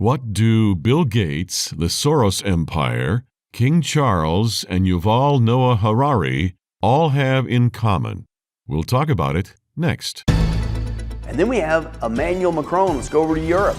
What do Bill Gates, the Soros Empire, King Charles, and Yuval Noah Harari all have in common? We'll talk about it next. And then we have Emmanuel Macron. Let's go over to Europe.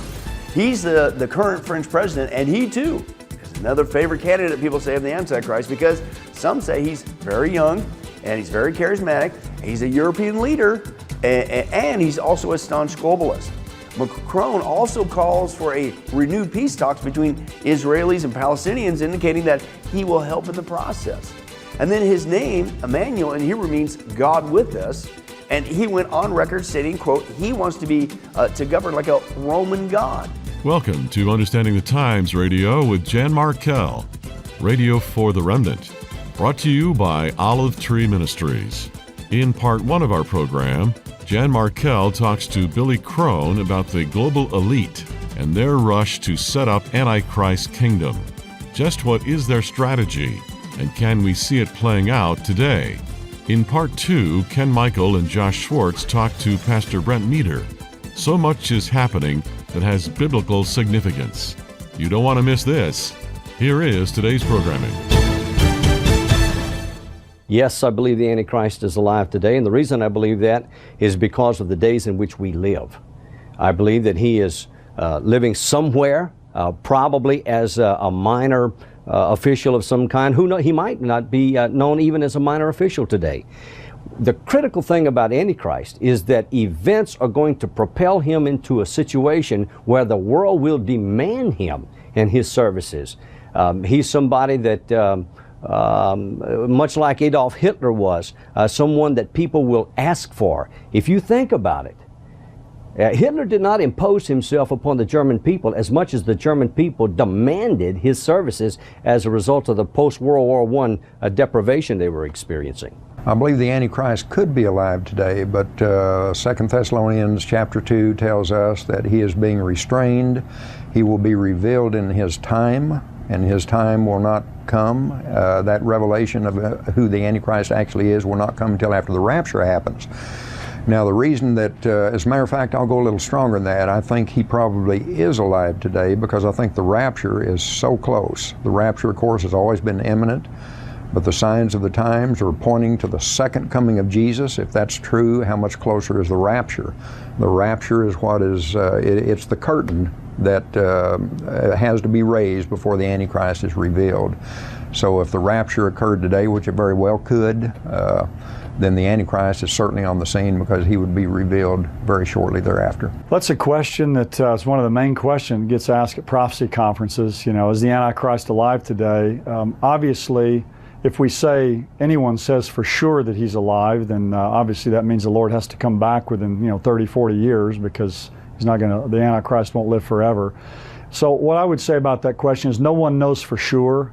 He's the current French president, and he too is another favorite candidate, people say, of the Antichrist, because some say he's very young and he's very charismatic. He's a European leader, and he's also a staunch globalist. Macron also calls for a renewed peace talks between Israelis and Palestinians, indicating that he will help in the process. And then his name, Emmanuel, in Hebrew means God with us. And he went on record stating, quote, he wants to govern like a Roman God. Welcome to Understanding the Times Radio with Jan Markell, Radio for the Remnant, brought to you by Olive Tree Ministries. In part one of our program, Jan Markell talks to Billy Crone about the global elite and their rush to set up Antichrist kingdom. Just what is their strategy, and can we see it playing out today? In part two, Ken Michael and Josh Schwartz talk to Pastor Brent Meader. So much is happening that has biblical significance. You don't want to miss this. Here is today's programming. Yes, I believe the Antichrist is alive today, and the reason I believe that is because of the days in which we live. I believe that he is living somewhere, probably as a minor official of some kind. Who knows? He might not be known even as a minor official today. The critical thing about Antichrist is that events are going to propel him into a situation where the world will demand him and his services. He's somebody that, much like Adolf Hitler was, someone that people will ask for. If you think about it, Hitler did not impose himself upon the German people as much as the German people demanded his services as a result of the post-World War I deprivation they were experiencing. I believe the Antichrist could be alive today, but 2 Thessalonians chapter 2 tells us that he is being restrained. He will be revealed in his time, and his time will not come. That revelation of who the Antichrist actually is will not come until after the rapture happens. Now, the reason that, as a matter of fact, I'll go a little stronger than that. I think he probably is alive today because I think the rapture is so close. The rapture, of course, has always been imminent, but the signs of the times are pointing to the second coming of Jesus. If that's true, how much closer is the rapture? The rapture is what is, it's the curtain that has to be raised before the Antichrist is revealed. So if the rapture occurred today, which it very well could, then the Antichrist is certainly on the scene because he would be revealed very shortly thereafter. That's a question that is one of the main questions that gets asked at prophecy conferences. You know, is the Antichrist alive today? Obviously, if we say anyone says for sure that he's alive, then obviously that means the Lord has to come back within 30, 40 years because he's not going to. The Antichrist won't live forever. So what I would say about that question is no one knows for sure.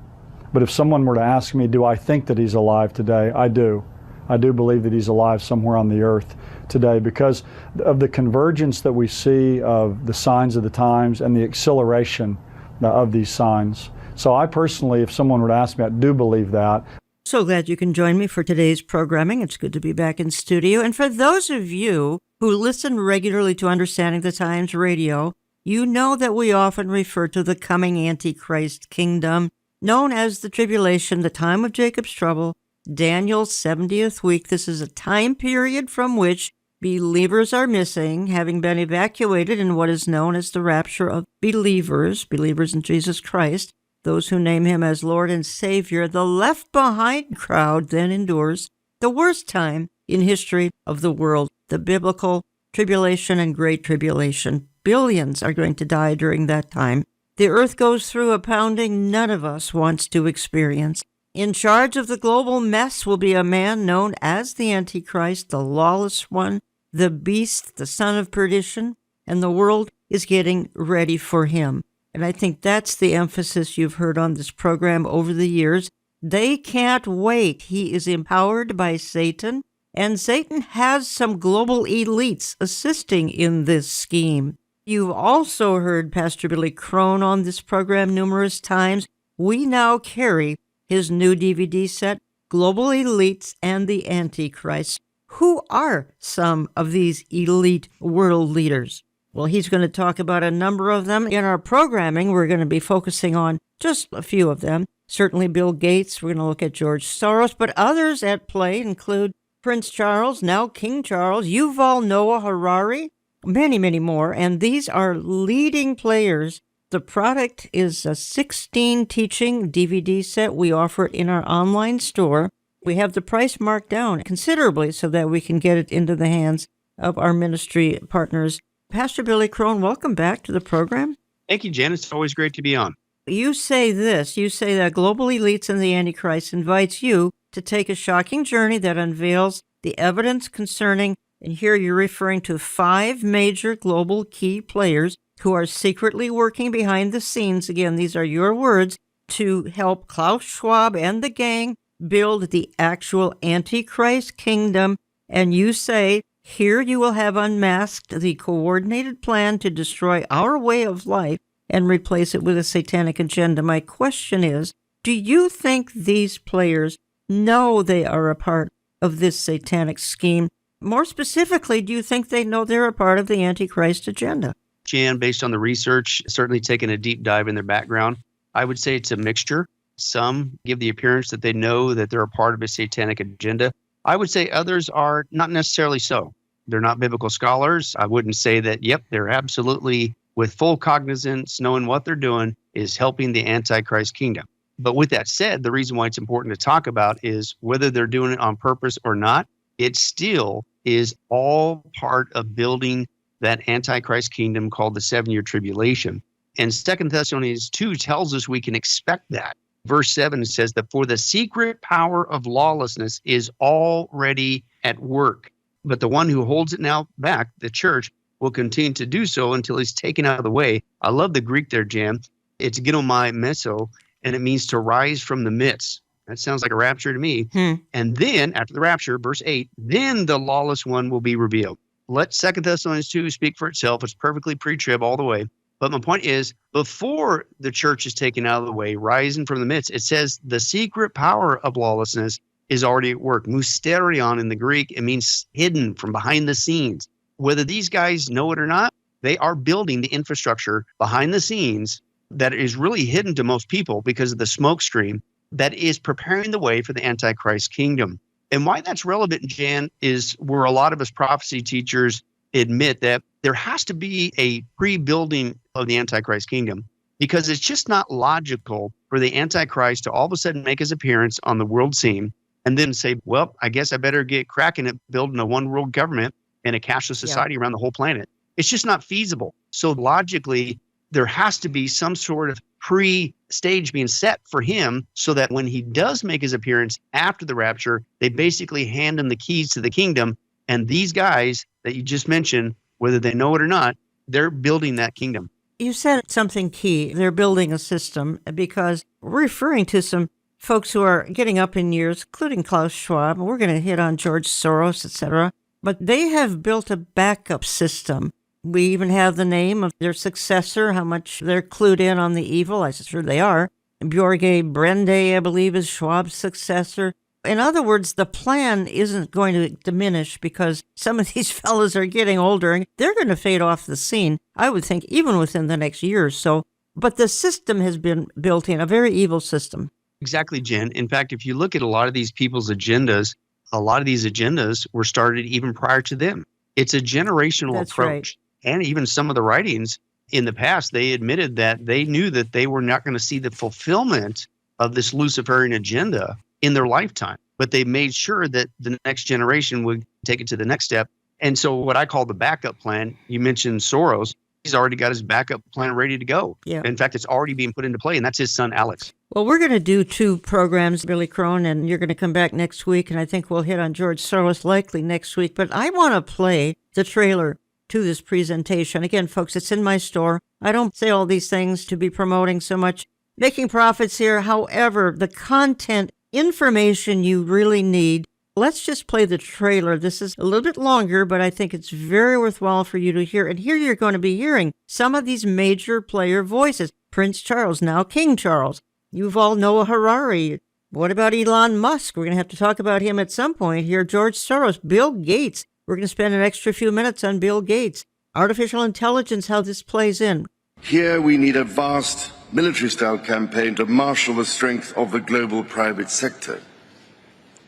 But if someone were to ask me, do I think that he's alive today? I do. I do believe that he's alive somewhere on the earth today because of the convergence that we see of the signs of the times and the acceleration of these signs. So I personally, if someone were to ask me, I do believe that. So glad you can join me for today's programming. It's good to be back in studio. And for those of you who listen regularly to Understanding the Times Radio, you know that we often refer to the coming Antichrist kingdom, known as the tribulation, the time of Jacob's trouble, Daniel's 70th week. This is a time period from which believers are missing, having been evacuated in what is known as the rapture of believers in Jesus Christ, those who name him as Lord and Savior. The left behind crowd then endures the worst time in history of the world, the biblical tribulation and great tribulation. Billions are going to die during that time. The earth goes through a pounding none of us wants to experience. In charge of the global mess will be a man known as the Antichrist, the lawless one, the beast, the son of perdition, and the world is getting ready for him. And I think that's the emphasis you've heard on this program over the years. They can't wait. He is empowered by Satan, and Satan has some global elites assisting in this scheme. You've also heard Pastor Billy Crone on this program numerous times. We now carry his new DVD set, Global Elites and the Antichrist. Who are some of these elite world leaders? Well, he's going to talk about a number of them. In our programming, we're going to be focusing on just a few of them. Certainly Bill Gates, we're going to look at George Soros, but others at play include Prince Charles, now King Charles, Yuval Noah Harari, many, many more. And these are leading players. The product is a 16 teaching DVD set. We offer it in our online store. We have the price marked down considerably so that we can get it into the hands of our ministry partners. Pastor Billy Crone, welcome back to the program. Thank you, Jen. It's always great to be on. You say that global elites and the Antichrist invites you to take a shocking journey that unveils the evidence concerning, and here you're referring to 5 major global key players who are secretly working behind the scenes. Again, these are your words, to help Klaus Schwab and the gang build the actual Antichrist kingdom. And you say, here you will have unmasked the coordinated plan to destroy our way of life and replace it with a satanic agenda. My question is, do you think these players know they are a part of this satanic scheme? More specifically, do you think they know they're a part of the Antichrist agenda? Jan, based on the research, certainly taking a deep dive in their background, I would say it's a mixture. Some give the appearance that they know that they're a part of a satanic agenda. I would say others are not necessarily so. They're not biblical scholars. I wouldn't say that, yep, they're absolutely with full cognizance, knowing what they're doing is helping the Antichrist kingdom. But with that said, the reason why it's important to talk about is whether they're doing it on purpose or not, it still is all part of building that Antichrist kingdom called the 7-year tribulation. And 2 Thessalonians 2 tells us we can expect that. Verse 7 says that for the secret power of lawlessness is already at work. But the one who holds it now back, the church, will continue to do so until he's taken out of the way. I love the Greek there, Jan. It's ginomai meso, and it means to rise from the midst. That sounds like a rapture to me. And then, after the rapture, verse 8, then the lawless one will be revealed. Let 2 Thessalonians 2 speak for itself. It's perfectly pre-trib all the way. But my point is, before the church is taken out of the way, rising from the midst, it says the secret power of lawlessness is already at work. Mysterion in the Greek, it means hidden from behind the scenes. Whether these guys know it or not, they are building the infrastructure behind the scenes that is really hidden to most people because of the smoke stream that is preparing the way for the Antichrist kingdom. And why that's relevant, Jan, is where a lot of us prophecy teachers admit that there has to be a pre-building of the Antichrist kingdom, because it's just not logical for the Antichrist to all of a sudden make his appearance on the world scene and then say, well, I guess I better get cracking at building a one world government and a cashless society around the whole planet. It's just not feasible. So logically, there has to be some sort of pre-stage being set for him so that when he does make his appearance after the rapture, they basically hand him the keys to the kingdom. And these guys that you just mentioned, whether they know it or not, they're building that kingdom. You said something key. They're building a system, because we're referring to some folks who are getting up in years, including Klaus Schwab. We're going to hit on George Soros, etc. But they have built a backup system. We even have the name of their successor, how much they're clued in on the evil. I'm sure they are. Bjorge Brende, I believe, is Schwab's successor. In other words, the plan isn't going to diminish because some of these fellows are getting older and they're going to fade off the scene, I would think, even within the next year or so. But the system has been built in, a very evil system. Exactly, Jen. In fact, if you look at a lot of these people's agendas, a lot of these agendas were started even prior to them. It's a generational That's approach. Right. And even some of the writings in the past, they admitted that they knew that they were not going to see the fulfillment of this Luciferian agenda in their lifetime. But they made sure that the next generation would take it to the next step. And so what I call the backup plan, you mentioned Soros, he's already got his backup plan ready to go. Yeah. In fact, it's already being put into play, and that's his son, Alex. Well, we're going to do 2 programs, Billy Crone, and you're going to come back next week, and I think we'll hit on George Soros likely next week. But I want to play the trailer to this presentation. Again, folks, it's in my store. I don't say all these things to be promoting so much making profits here. However, the content, information you really need. Let's just play the trailer. This is a little bit longer, but I think it's very worthwhile for you to hear. And here you're going to be hearing some of these major player voices. Prince Charles, now King Charles. Yuval Noah Harari. What about Elon Musk? We're going to have to talk about him at some point here. George Soros, Bill Gates. We're going to spend an extra few minutes on Bill Gates. artificial intelligence, how this plays in. Here we need a vast military-style campaign to marshal the strength of the global private sector.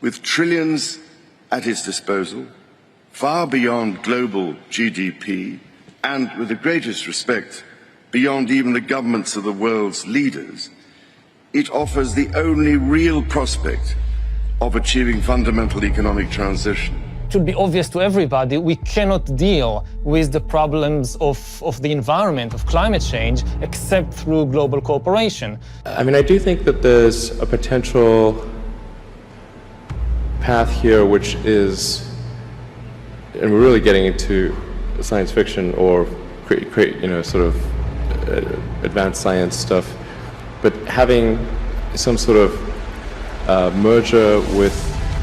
With trillions at its disposal, far beyond global GDP, and with the greatest respect, beyond even the governments of the world's leaders, it offers the only real prospect of achieving fundamental economic transition. It should be obvious to everybody we cannot deal with the problems of the environment, of climate change, except through global cooperation. I mean, I do think that there's a potential path here which is, and we're really getting into science fiction or sort of advanced science stuff, but having some sort of merger with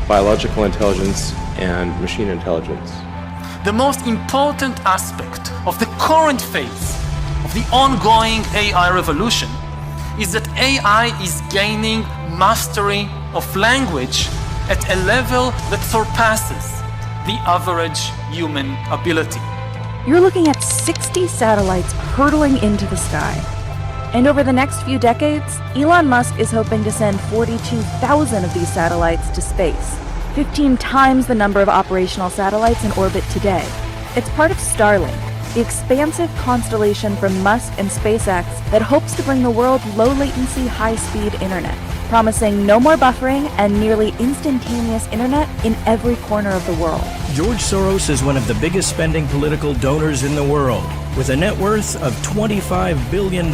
biological intelligence and machine intelligence. The most important aspect of the current phase of the ongoing AI revolution is that AI is gaining mastery of language at a level that surpasses the average human ability. You're looking at 60 satellites hurtling into the sky. And over the next few decades, Elon Musk is hoping to send 42,000 of these satellites to space, 15 times the number of operational satellites in orbit today. It's part of Starlink, the expansive constellation from Musk and SpaceX that hopes to bring the world low-latency, high-speed internet, promising no more buffering and nearly instantaneous internet in every corner of the world. George Soros is one of the biggest spending political donors in the world. With a net worth of $25 billion,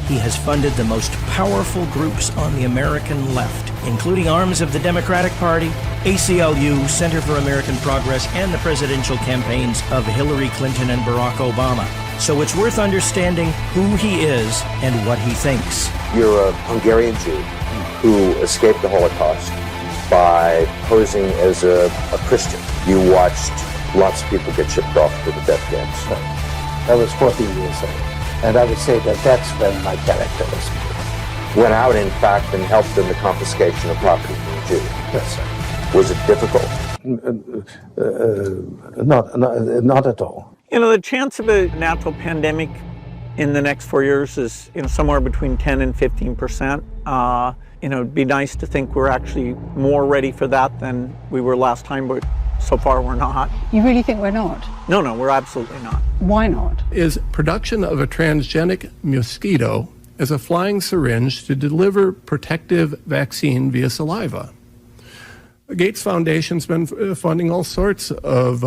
he has funded the most powerful groups on the American left, including arms of the Democratic Party, ACLU, Center for American Progress, and the presidential campaigns of Hillary Clinton and Barack Obama. So it's worth understanding who he is and what he thinks. You're a Hungarian Jew who escaped the Holocaust by posing as a Christian. You watched lots of people get shipped off to the death camps. That was 14 years old. And I would say that that's when my character was. Went out, in fact, and helped in the confiscation of property from the Jews. Yes, sir. Was it difficult? Not at all. You know, the chance of a natural pandemic in the next 4 years is, somewhere between 10 and 15%. It'd be nice to think we're actually more ready for that than we were last time, but so far we're not. You really think we're not? No, we're absolutely not. Why not? Is production of a transgenic mosquito as a flying syringe to deliver protective vaccine via saliva. The Gates Foundation's been funding all sorts of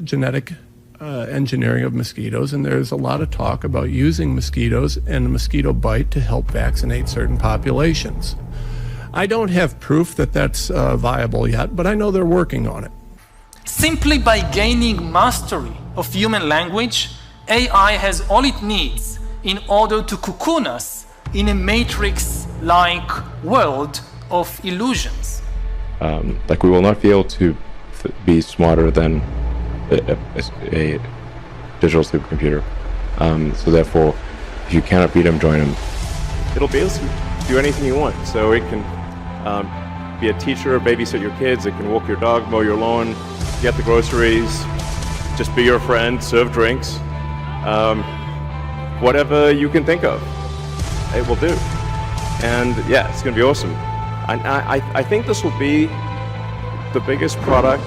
genetic engineering of mosquitoes, and there's a lot of talk about using mosquitoes and the mosquito bite to help vaccinate certain populations. I don't have proof that that's viable yet, but I know they're working on it. Simply by gaining mastery of human language, AI has all it needs in order to cocoon us in a matrix-like world of illusions. We will not be able to be smarter than a digital supercomputer. So therefore, if you cannot beat them, join them. It'll be able to do anything you want. So it can be a teacher, babysit your kids, it can walk your dog, mow your lawn, get the groceries, just be your friend, serve drinks. Whatever you can think of, it will do. And yeah, it's going to be awesome. I think this will be the biggest product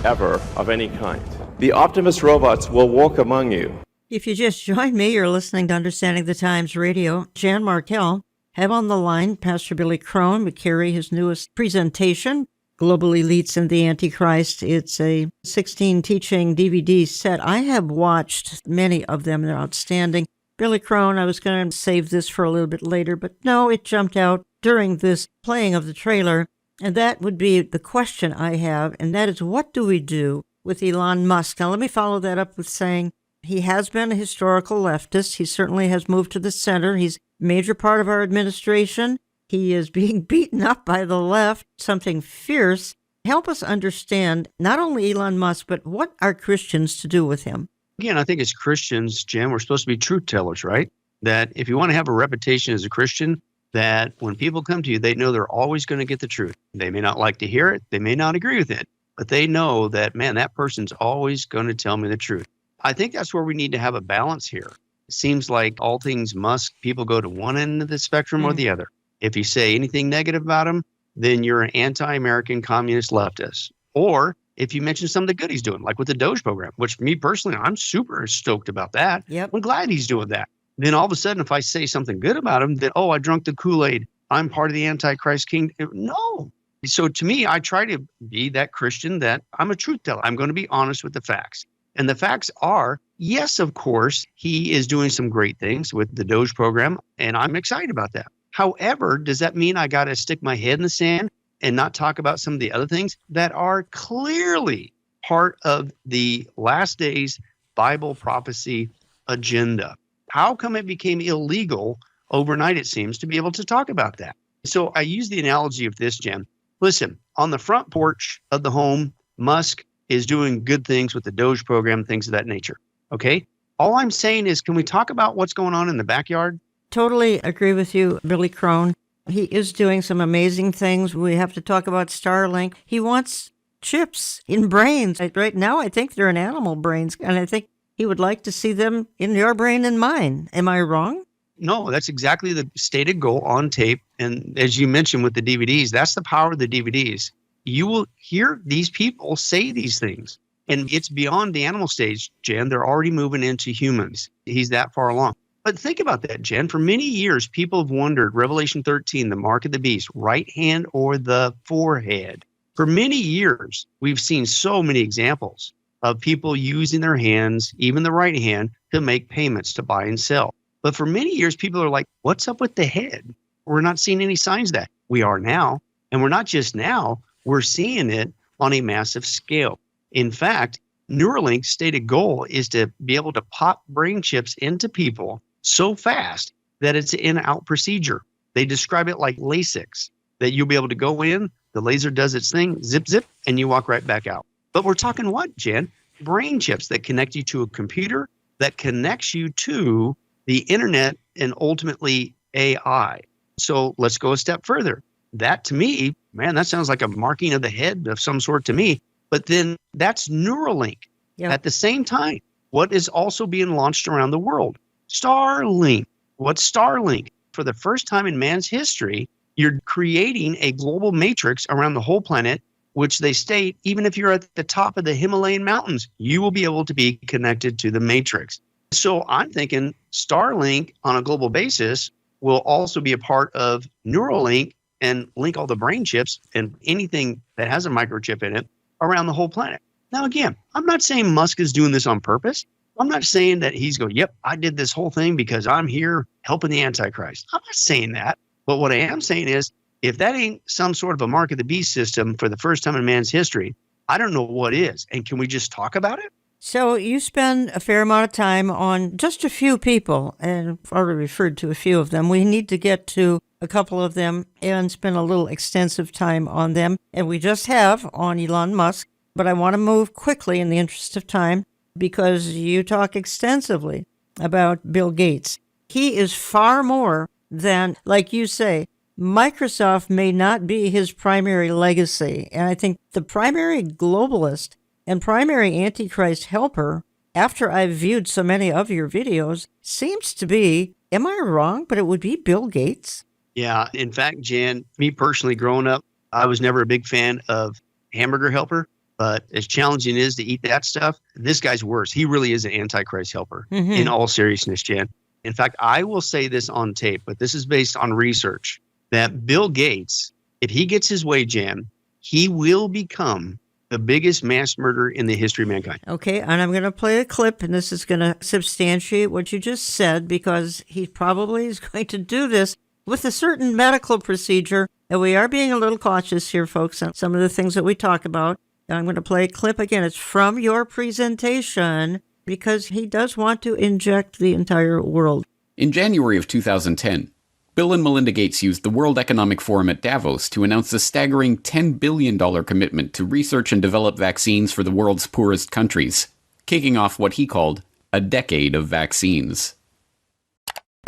ever of any kind. The Optimus robots will walk among you. If you just joined me, you're listening to Understanding the Times Radio. Jan Markell, have on the line Pastor Billy Crone to carry his newest presentation, Global Elites and the Antichrist. It's a 16 teaching DVD set. I have watched many of them. They're outstanding. Billy Crone, I was going to save this for a little bit later, but no, it jumped out during this playing of the trailer. And that would be the question I have, and that is, what do we do with Elon Musk? Now, let me follow that up with saying he has been a historical leftist. He certainly has moved to the center. He's a major part of our administration. He is being beaten up by the left, something fierce. Help us understand not only Elon Musk, but what are Christians to do with him? Again, I think as Christians, Jim, we're supposed to be truth tellers, right? That if you want to have a reputation as a Christian, that when people come to you, they know they're always going to get the truth. They may not like to hear it. They may not agree with it, but they know that, man, that person's always going to tell me the truth. I think that's where we need to have a balance here. It seems like all things Musk, people go to one end of the spectrum or the other. If you say anything negative about him, then you're an anti-American communist leftist. Or if you mention some of the good he's doing, like with the Doge program, which me personally, I'm super stoked about that. Yep. I'm glad he's doing that. Then all of a sudden, if I say something good about him, then, I drank the Kool-Aid. I'm part of the Antichrist kingdom. No. So to me, I try to be that Christian that I'm a truth teller. I'm going to be honest with the facts. And the facts are, yes, of course, he is doing some great things with the Doge program, and I'm excited about that. However, does that mean I got to stick my head in the sand and not talk about some of the other things that are clearly part of the last days Bible prophecy agenda? How come it became illegal overnight, it seems, to be able to talk about that? So I use the analogy of this, Jen. Listen, on the front porch of the home, Musk is doing good things with the Doge program, things of that nature. Okay? All I'm saying is, can we talk about what's going on in the backyard? Totally agree with you, Billy Crone. He is doing some amazing things. We have to talk about Starlink. He wants chips in brains. Right now, I think they're in animal brains, and I think he would like to see them in your brain and mine. Am I wrong? No, that's exactly the stated goal on tape. And as you mentioned with the DVDs, that's the power of the DVDs. You will hear these people say these things. And it's beyond the animal stage, Jen. They're already moving into humans. He's that far along. But think about that, Jen. For many years, people have wondered, Revelation 13, the mark of the beast, right hand or the forehead. For many years, we've seen so many examples of people using their hands, even the right hand, to make payments to buy and sell. But for many years, people are like, what's up with the head? We're not seeing any signs of that. We are now. And we're not just now, we're seeing it on a massive scale. In fact, Neuralink's stated goal is to be able to pop brain chips into people so fast that it's an in-out procedure. They describe it like LASIK, that you'll be able to go in, the laser does its thing, zip, zip, and you walk right back out. But we're talking what, Jen? Brain chips that connect you to a computer, that connects you to the internet and ultimately AI. So let's go a step further. That to me, man, that sounds like a marking of the head of some sort to me. But then that's Neuralink. Yep. At the same time, what is also being launched around the world? Starlink. What's Starlink? For the first time in man's history, you're creating a global matrix around the whole planet, which they state, even if you're at the top of the Himalayan mountains, you will be able to be connected to the matrix. So I'm thinking Starlink on a global basis will also be a part of Neuralink and link all the brain chips and anything that has a microchip in it around the whole planet. Now, again, I'm not saying Musk is doing this on purpose. I'm not saying that he's going, yep, I did this whole thing because I'm here helping the Antichrist. I'm not saying that. But what I am saying is, if that ain't some sort of a mark of the beast system for the first time in man's history, I don't know what is. And can we just talk about it? So you spend a fair amount of time on just a few people, and I've already referred to a few of them. We need to get to a couple of them and spend a little extensive time on them. And we just have on Elon Musk, but I want to move quickly in the interest of time because you talk extensively about Bill Gates. He is far more than, like you say, Microsoft may not be his primary legacy. And I think the primary globalist and primary Antichrist helper, after I've viewed so many of your videos, seems to be, am I wrong, but it would be Bill Gates? Yeah. In fact, Jan, me personally growing up, I was never a big fan of Hamburger Helper, but as challenging it is to eat that stuff, this guy's worse. He really is an Antichrist helper in all seriousness, Jan. In fact, I will say this on tape, but this is based on research, that Bill Gates, if he gets his way, Jan, he will become the biggest mass murderer in the history of mankind. Okay, and I'm going to play a clip, and this is going to substantiate what you just said, because he probably is going to do this with a certain medical procedure, and we are being a little cautious here, folks, on some of the things that we talk about. And I'm going to play a clip again. It's from your presentation, because he does want to inject the entire world. In January of 2010, Bill and Melinda Gates used the World Economic Forum at Davos to announce a staggering $10 billion commitment to research and develop vaccines for the world's poorest countries, kicking off what he called a decade of vaccines.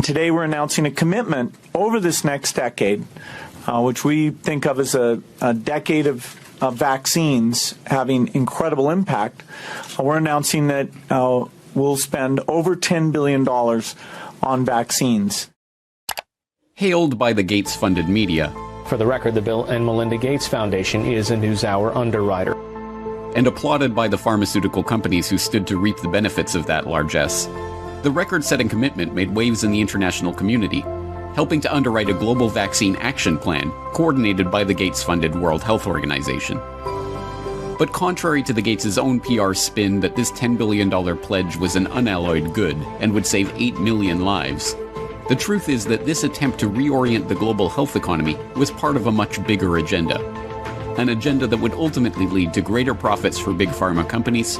Today we're announcing a commitment over this next decade, which we think of as a decade of vaccines having incredible impact. We're announcing that will spend over $10 billion on vaccines. Hailed by the Gates-funded media. For the record, the Bill and Melinda Gates Foundation is a NewsHour underwriter. And applauded by the pharmaceutical companies who stood to reap the benefits of that largesse. The record-setting commitment made waves in the international community, helping to underwrite a global vaccine action plan coordinated by the Gates-funded World Health Organization. But contrary to the Gates' own PR spin that this $10 billion pledge was an unalloyed good and would save 8 million lives, the truth is that this attempt to reorient the global health economy was part of a much bigger agenda. An agenda that would ultimately lead to greater profits for big pharma companies,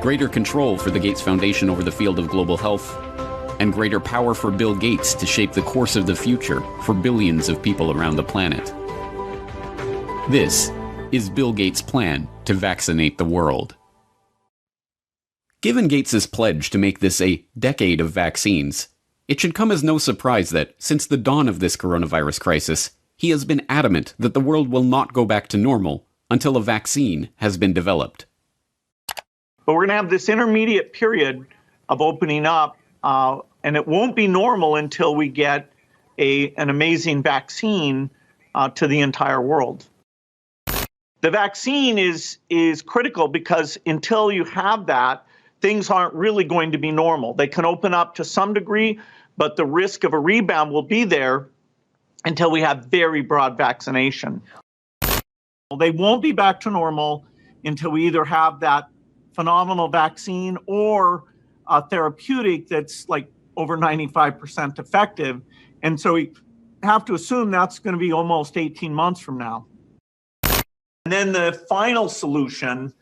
greater control for the Gates Foundation over the field of global health, and greater power for Bill Gates to shape the course of the future for billions of people around the planet. This is Bill Gates' plan to vaccinate the world. Given Gates' pledge to make this a decade of vaccines, it should come as no surprise that, since the dawn of this coronavirus crisis, he has been adamant that the world will not go back to normal until a vaccine has been developed. But we're going to have this intermediate period of opening up, and it won't be normal until we get an amazing vaccine to the entire world. The vaccine is critical because until you have that, things aren't really going to be normal. They can open up to some degree, but the risk of a rebound will be there until we have very broad vaccination. They won't be back to normal until we either have that phenomenal vaccine or a therapeutic that's like over 95% effective. And so we have to assume that's going to be almost 18 months from now. And then the final solution,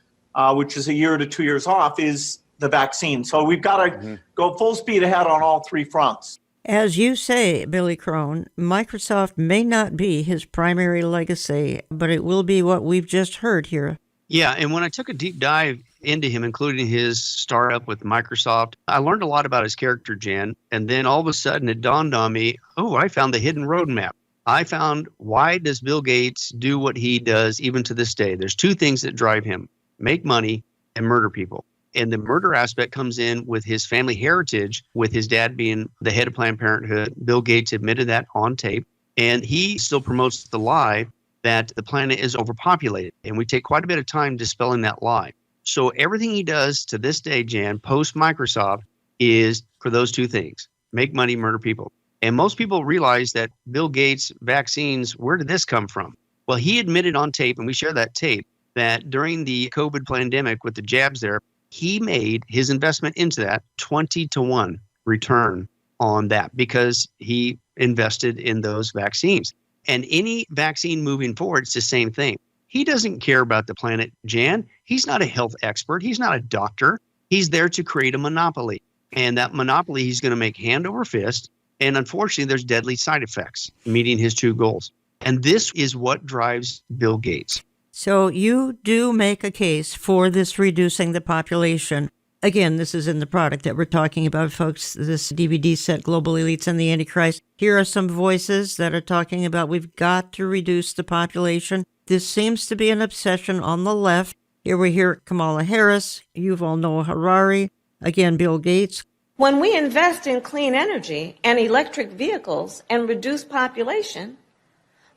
which is a year to 2 years off, is the vaccine. So we've got to go full speed ahead on all three fronts. As you say, Billy Crone, Microsoft may not be his primary legacy, but it will be what we've just heard here. Yeah, and when I took a deep dive into him, including his startup with Microsoft, I learned a lot about his character, Jan. And then all of a sudden it dawned on me, I found the hidden roadmap. I found, why does Bill Gates do what he does even to this day? There's two things that drive him: make money and murder people. And the murder aspect comes in with his family heritage, with his dad being the head of Planned Parenthood. Bill Gates admitted that on tape. And he still promotes the lie that the planet is overpopulated. And we take quite a bit of time dispelling that lie. So everything he does to this day, Jan, post-Microsoft, is for those two things: make money, murder people. And most people realize that Bill Gates' vaccines, where did this come from? Well, he admitted on tape, and we share that tape, that during the COVID pandemic with the jabs there, he made his investment into that 20-to-1 return on that because he invested in those vaccines. And any vaccine moving forward, it's the same thing. He doesn't care about the planet, Jan. He's not a health expert. He's not a doctor. He's there to create a monopoly. And that monopoly he's going to make hand over fist. And unfortunately, there's deadly side effects meeting his two goals. And this is what drives Bill Gates. So you do make a case for this reducing the population. Again, this is in the product that we're talking about, folks, this DVD set, Global Elites and the Antichrist. Here are some voices that are talking about we've got to reduce the population. This seems to be an obsession on the left. Here we hear Kamala Harris, Yuval Noah Harari, again, Bill Gates. When we invest in clean energy and electric vehicles and reduce population,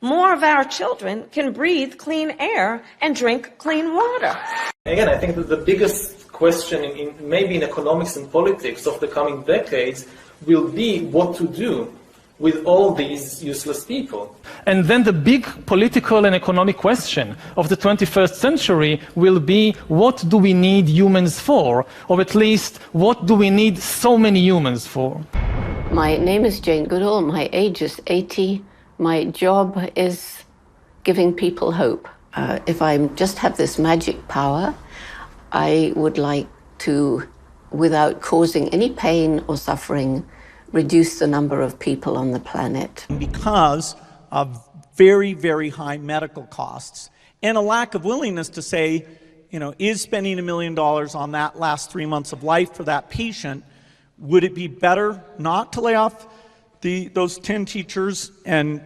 more of our children can breathe clean air and drink clean water. Again, I think that the biggest question maybe in economics and politics of the coming decades will be what to do with all these useless people. And then the big political and economic question of the 21st century will be, what do we need humans for? Or at least, what do we need so many humans for? My name is Jane Goodall. My age is 80. My job is giving people hope. If I just have this magic power, I would like to, without causing any pain or suffering, reduce the number of people on the planet. Because of very, very high medical costs and a lack of willingness to say, is spending $1 million on that last 3 months of life for that patient, would it be better not to lay off those 10 teachers and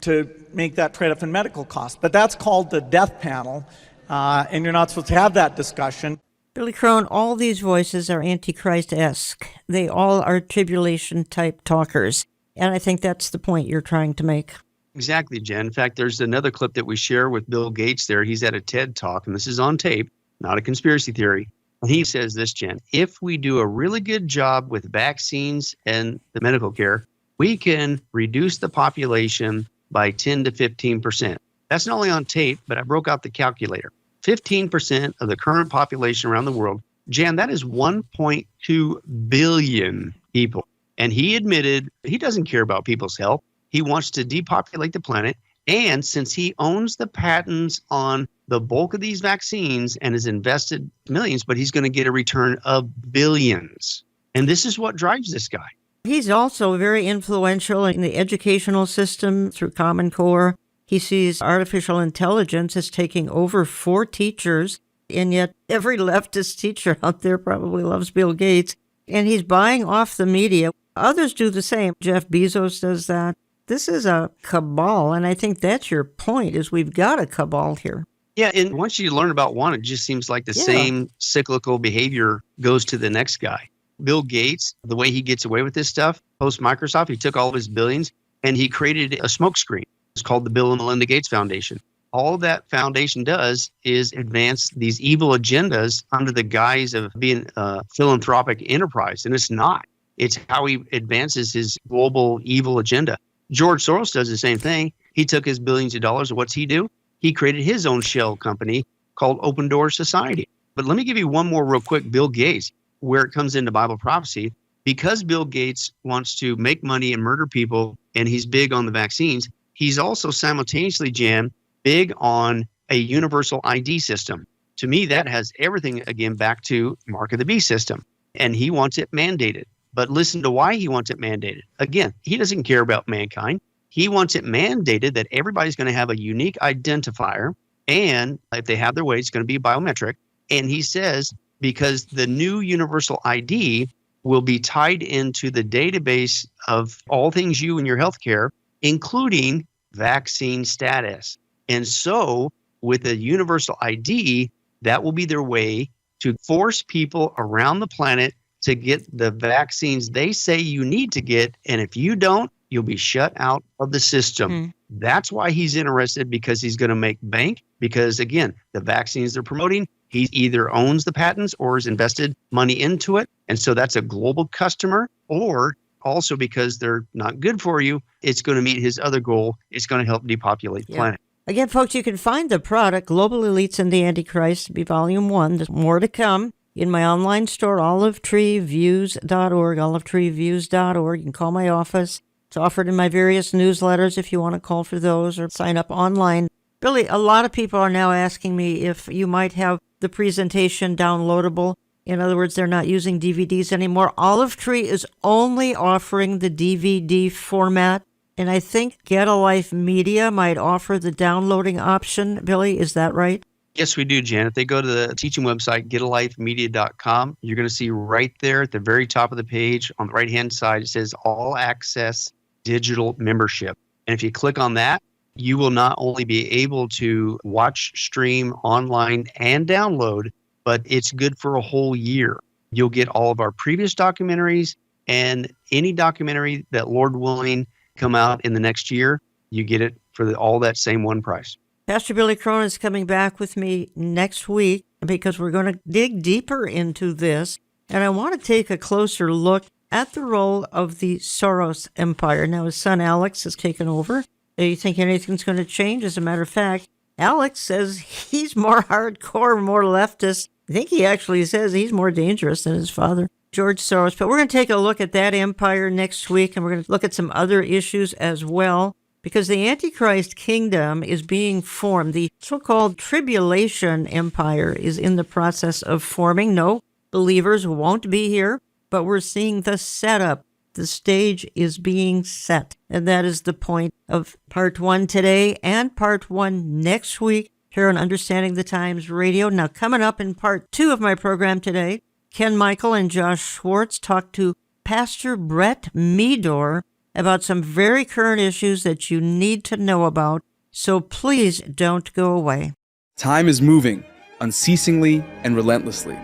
to make that trade-off in medical costs? But that's called the death panel, and you're not supposed to have that discussion. Billy Crone, all these voices are Antichrist-esque. They all are tribulation-type talkers. And I think that's the point you're trying to make. Exactly, Jen. In fact, there's another clip that we share with Bill Gates there. He's at a TED Talk, and this is on tape, not a conspiracy theory. And he says this, Jen, if we do a really good job with vaccines and the medical care, we can reduce the population by 10 to 15%. That's not only on tape, but I broke out the calculator. 15% of the current population around the world, Jan, that is 1.2 billion people. And he admitted he doesn't care about people's health. He wants to depopulate the planet. And since he owns the patents on the bulk of these vaccines and has invested millions, but he's going to get a return of billions. And this is what drives this guy. He's also very influential in the educational system through Common Core. He sees artificial intelligence as taking over for teachers, and yet every leftist teacher out there probably loves Bill Gates. And he's buying off the media. Others do the same. Jeff Bezos does that. This is a cabal, and I think that's your point, is we've got a cabal here. Yeah, and once you learn about one, it just seems like the same cyclical behavior goes to the next guy. Bill Gates, the way he gets away with this stuff, post-Microsoft, he took all of his billions, and he created a smokescreen. It's called the Bill and Melinda Gates Foundation. All that foundation does is advance these evil agendas under the guise of being a philanthropic enterprise, and it's not. It's how he advances his global evil agenda. George Soros does the same thing. He took his billions of dollars, and what's he do? He created his own shell company called Open Door Society. But let me give you one more real quick, Bill Gates, where it comes into Bible prophecy. Because Bill Gates wants to make money and murder people, and he's big on the vaccines, he's also simultaneously, Jan, big on a universal ID system. To me, that has everything, again, back to Mark of the Beast system. And he wants it mandated. But listen to why he wants it mandated. Again, he doesn't care about mankind. He wants it mandated that everybody's going to have a unique identifier. And if they have their way, it's going to be biometric. And he says, because the new universal ID will be tied into the database of all things you and your healthcare, including vaccine status. And so with a universal ID, that will be their way to force people around the planet to get the vaccines they say you need to get. And if you don't, you'll be shut out of the system. That's why he's interested, because he's going to make bank. Because, again, the vaccines they're promoting, he either owns the patents or has invested money into it. And so that's a global customer. Or also because they're not good for you, it's going to meet his other goal. It's going to help depopulate the planet. Again, folks, you can find the product, Global Elites and the Antichrist, be Volume 1. There's more to come. In my online store, olivetreeviews.org, olivetreeviews.org. You can call my office. It's offered in my various newsletters if you want to call for those or sign up online. Billy, a lot of people are now asking me if you might have the presentation downloadable. In other words, they're not using DVDs anymore. Olive Tree is only offering the DVD format, and I think Get a Life Media might offer the downloading option. Billy, is that right? Yes, we do, Jan. If they go to the teaching website, getalifemedia.com, you're going to see right there at the very top of the page on the right-hand side, it says All Access Digital Membership. And if you click on that, you will not only be able to watch, stream online, and download, but it's good for a whole year. You'll get all of our previous documentaries and any documentary that, Lord willing, come out in the next year. You get it for all that same one price. Pastor Billy Crone is coming back with me next week because we're going to dig deeper into this. And I want to take a closer look at the role of the Soros empire. Now, his son Alex has taken over. Do you think anything's going to change? As a matter of fact, Alex says he's more hardcore, more leftist. I think he actually says he's more dangerous than his father, George Soros. But we're going to take a look at that empire next week, and we're going to look at some other issues as well. Because the Antichrist kingdom is being formed. The so-called tribulation empire is in the process of forming. No, believers won't be here, but we're seeing the setup. The stage is being set. And that is the point of part 1 today and part 1 next week here on Understanding the Times Radio. Now, coming up in part 2 of my program today, Ken Michael and Josh Schwartz talk to Pastor Brett Meador about some very current issues that you need to know about, so please don't go away. Time is moving, unceasingly and relentlessly.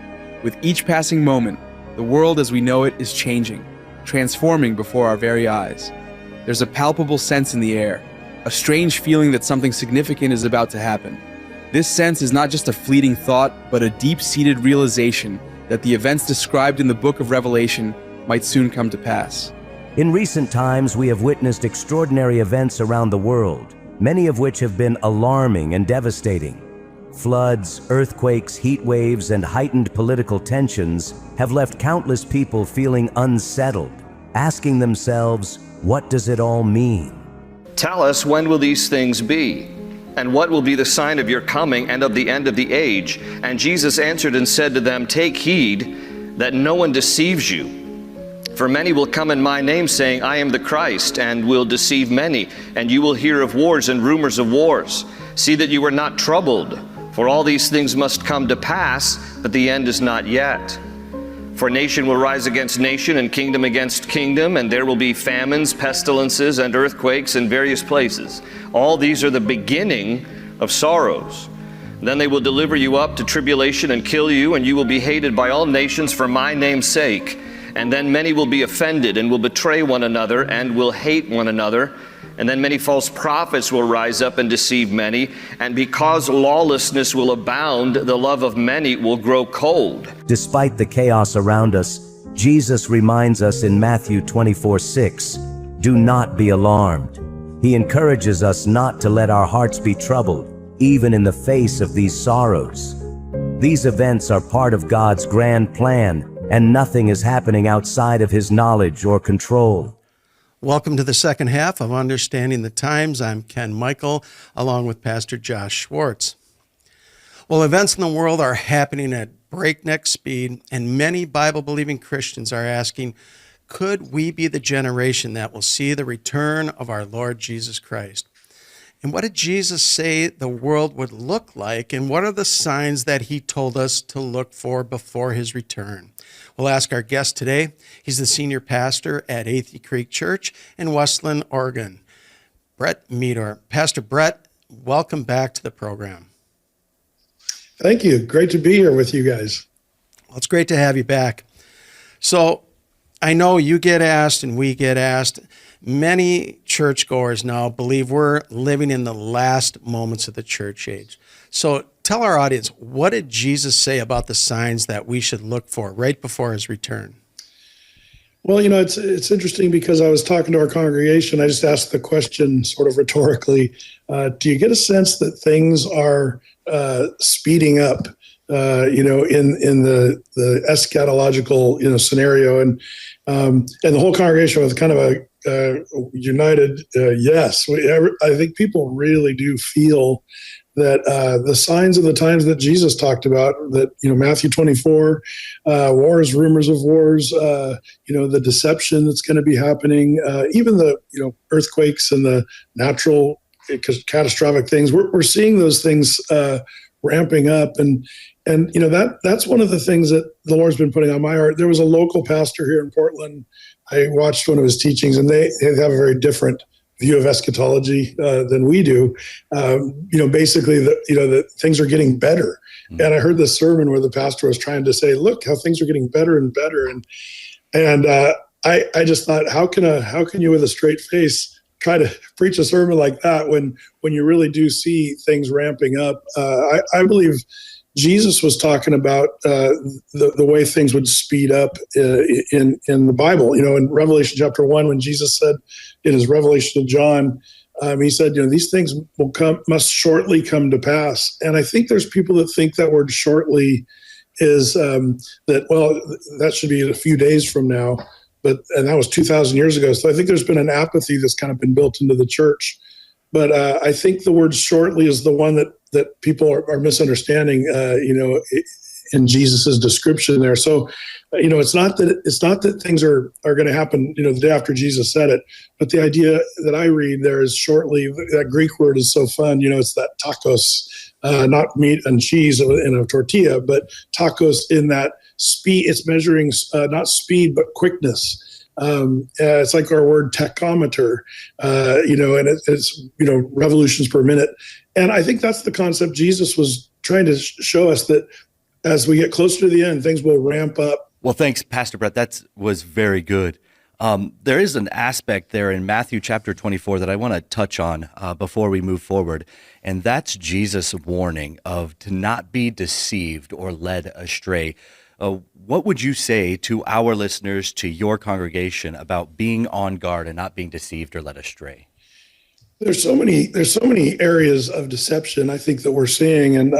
With each passing moment, the world as we know it is changing, transforming before our very eyes. There's a palpable sense in the air, a strange feeling that something significant is about to happen. This sense is not just a fleeting thought, but a deep-seated realization that the events described in the book of Revelation might soon come to pass. In recent times, we have witnessed extraordinary events around the world, many of which have been alarming and devastating. Floods, earthquakes, heat waves, and heightened political tensions have left countless people feeling unsettled, asking themselves, what does it all mean? Tell us, when will these things be? And what will be the sign of your coming and of the end of the age? And Jesus answered and said to them, take heed that no one deceives you. For many will come in my name, saying, I am the Christ, and will deceive many. And you will hear of wars and rumors of wars. See that you are not troubled, for all these things must come to pass, but the end is not yet. For nation will rise against nation, and kingdom against kingdom, and there will be famines, pestilences, and earthquakes in various places. All these are the beginning of sorrows. Then they will deliver you up to tribulation and kill you, and you will be hated by all nations for my name's sake. And then many will be offended and will betray one another and will hate one another. And then many false prophets will rise up and deceive many. And because lawlessness will abound, the love of many will grow cold. Despite the chaos around us, Jesus reminds us in Matthew 24:6, do not be alarmed. He encourages us not to let our hearts be troubled, even in the face of these sorrows. These events are part of God's grand plan, and nothing is happening outside of His knowledge or control. Welcome to the second half of Understanding the Times. I'm Ken Michael, along with Pastor Josh Schwartz. Well, events in the world are happening at breakneck speed, and many Bible-believing Christians are asking, could we be the generation that will see the return of our Lord Jesus Christ? And what did Jesus say the world would look like, and what are the signs that He told us to look for before His return? We'll ask our guest today. He's the senior pastor at Athey Creek Church in Westland, Oregon, Brett Meador. Pastor Brett, welcome back to the program. Thank you. Great to be here with you guys. Well, it's great to have you back. So I know you get asked and we get asked. Many churchgoers now believe we're living in the last moments of the church age. So tell our audience, what did Jesus say about the signs that we should look for right before His return? Well, you know, it's interesting because I was talking to our congregation. I just asked the question sort of rhetorically, do you get a sense that things are speeding up, in the eschatological, scenario? And the whole congregation was kind of a united yes. I think people really do feel that the signs of the times that Jesus talked about, that, Matthew 24, wars, rumors of wars, the deception that's going to be happening, even the, earthquakes and the natural catastrophic things, we're seeing those things ramping up. And that's one of the things that the Lord's been putting on my heart. There was a local pastor here in Portland. I watched one of his teachings, and they have a very different view of eschatology than we do. Basically, that things are getting better. Mm-hmm. And I heard this sermon where the pastor was trying to say, look how things are getting better and better. And I just thought, how can you with a straight face try to preach a sermon like that when you really do see things ramping up? I believe Jesus was talking about the way things would speed up in the Bible. In Revelation chapter 1, when Jesus said in His revelation to John, He said, these things must shortly come to pass. And I think there's people that think that word shortly is that should be a few days from now. And that was 2,000 years ago. So I think there's been an apathy that's kind of been built into the church. But I think the word shortly is the one that people are misunderstanding, in Jesus's description there. So, it's not that things are going to happen, the day after Jesus said it, but the idea that I read there is shortly. That Greek word is so fun. It's that tacos, not meat and cheese in a tortilla, but tacos in that speed. It's measuring not speed but quickness. It's like our word tachometer, and it's revolutions per minute. And I think that's the concept Jesus was trying to show us, that as we get closer to the end, things will ramp up. Well, thanks, Pastor Brett. That was very good. There is an aspect there in Matthew chapter 24 that I want to touch on before we move forward, and that's Jesus' warning of to not be deceived or led astray. What would you say to our listeners, to your congregation, about being on guard and not being deceived or led astray? There's so many areas of deception I think that we're seeing, and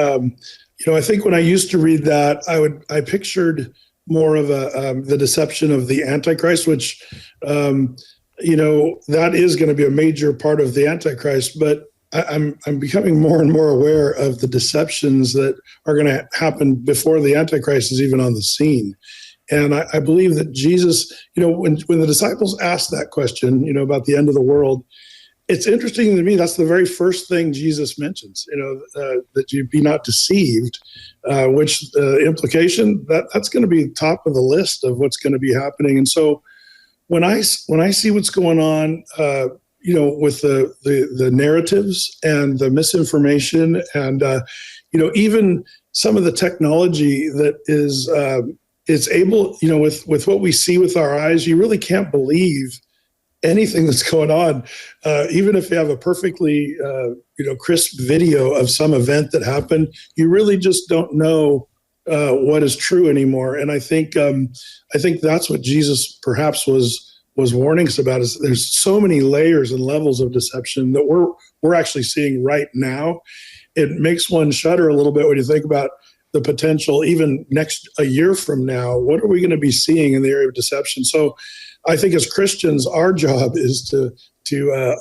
I think when I used to read that, I pictured more of the deception of the Antichrist, which that is going to be a major part of the Antichrist. But I'm becoming more and more aware of the deceptions that are going to happen before the Antichrist is even on the scene. And I believe that Jesus, when the disciples asked that question, about the end of the world, it's interesting to me. That's the very first thing Jesus mentions, that you be not deceived, which implication that's going to be top of the list of what's going to be happening. And so when I see what's going on, with the narratives and the misinformation and, even some of the technology that is able, with what we see with our eyes, you really can't believe anything that's going on, even if you have a perfectly, crisp video of some event that happened, you really just don't know what is true anymore. And I think that's what Jesus perhaps was warning us about. Is there's so many layers and levels of deception that we're actually seeing right now. It makes one shudder a little bit when you think about the potential, even a year from now. What are we going to be seeing in the area of deception? So I think as Christians, our job is to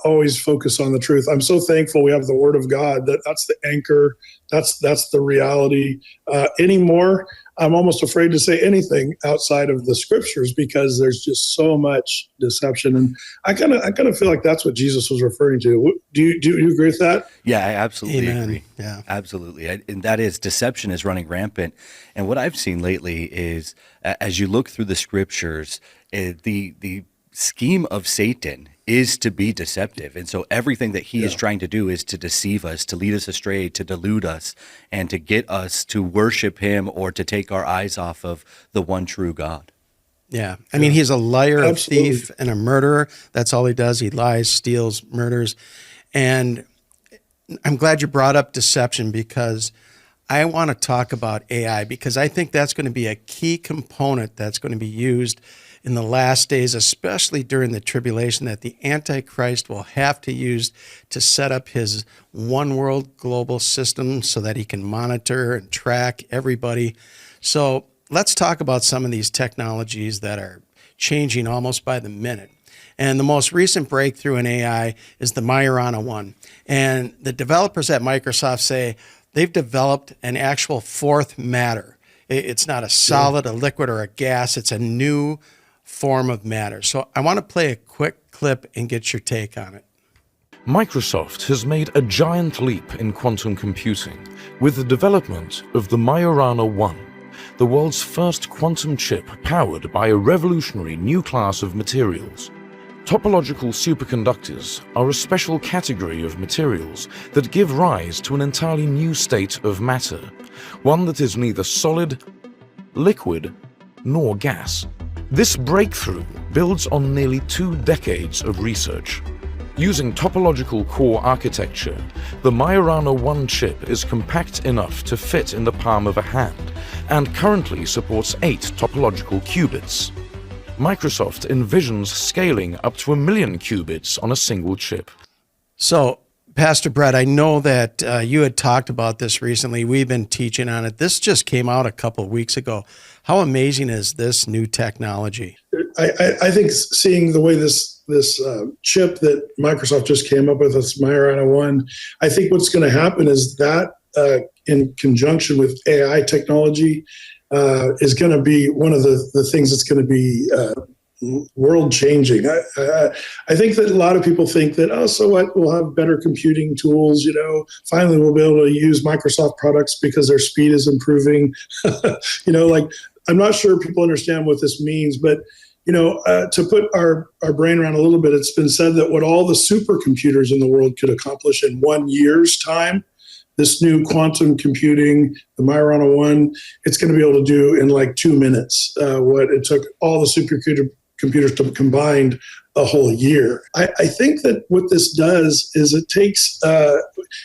always focus on the truth. I'm so thankful we have the Word of God. That's the anchor. That's the reality. Anymore, I'm almost afraid to say anything outside of the Scriptures because there's just so much deception. And I kind of feel like that's what Jesus was referring to. Do you agree with that? Yeah, I absolutely Amen. agree. Yeah, absolutely. And that is, deception is running rampant. And what I've seen lately is, as you look through the Scriptures, the scheme of Satan is to be deceptive. And so everything that he is trying to do is to deceive us, to lead us astray, to delude us, and to get us to worship him or to take our eyes off of the one true God. Yeah. I mean, he's a liar, a thief, and a murderer. That's all he does. He lies, steals, murders. And I'm glad you brought up deception because I want to talk about AI because I think that's going to be a key component that's going to be used in the last days, especially during the tribulation, that the Antichrist will have to use to set up his one world global system so that he can monitor and track everybody. So let's talk about some of these technologies that are changing almost by the minute. And the most recent breakthrough in AI is the Majorana one. And the developers at Microsoft say they've developed an actual fourth matter. It's not a solid, a liquid, or a gas. It's a new form of matter. So I want to play a quick clip and get your take on it. Microsoft has made a giant leap in quantum computing with the development of the Majorana 1, the world's first quantum chip powered by a revolutionary new class of materials. Topological superconductors are a special category of materials that give rise to an entirely new state of matter, one that is neither solid, liquid, nor gas. This breakthrough builds on nearly 2 decades of research. Using topological core architecture, the Majorana 1 chip is compact enough to fit in the palm of a hand and currently supports 8 topological qubits. Microsoft envisions scaling up to 1 million qubits on a single chip. So, Pastor Brett, I know that you had talked about this recently. We've been teaching on it. This just came out a couple of weeks ago. How amazing is this new technology? I think seeing the way this chip that Microsoft just came up with, this Majorana 1, I think what's going to happen is that in conjunction with AI technology is going to be one of the things that's going to be world changing. I think that a lot of people think that, so what, we'll have better computing tools, finally we'll be able to use Microsoft products because their speed is improving. I'm not sure people understand what this means, but to put our brain around a little bit, it's been said that what all the supercomputers in the world could accomplish in 1 year's time, this new quantum computing, the Majorana 1, it's going to be able to do in like 2 minutes what it took all the supercomputers to combine a whole year. I think that what this does is it takes,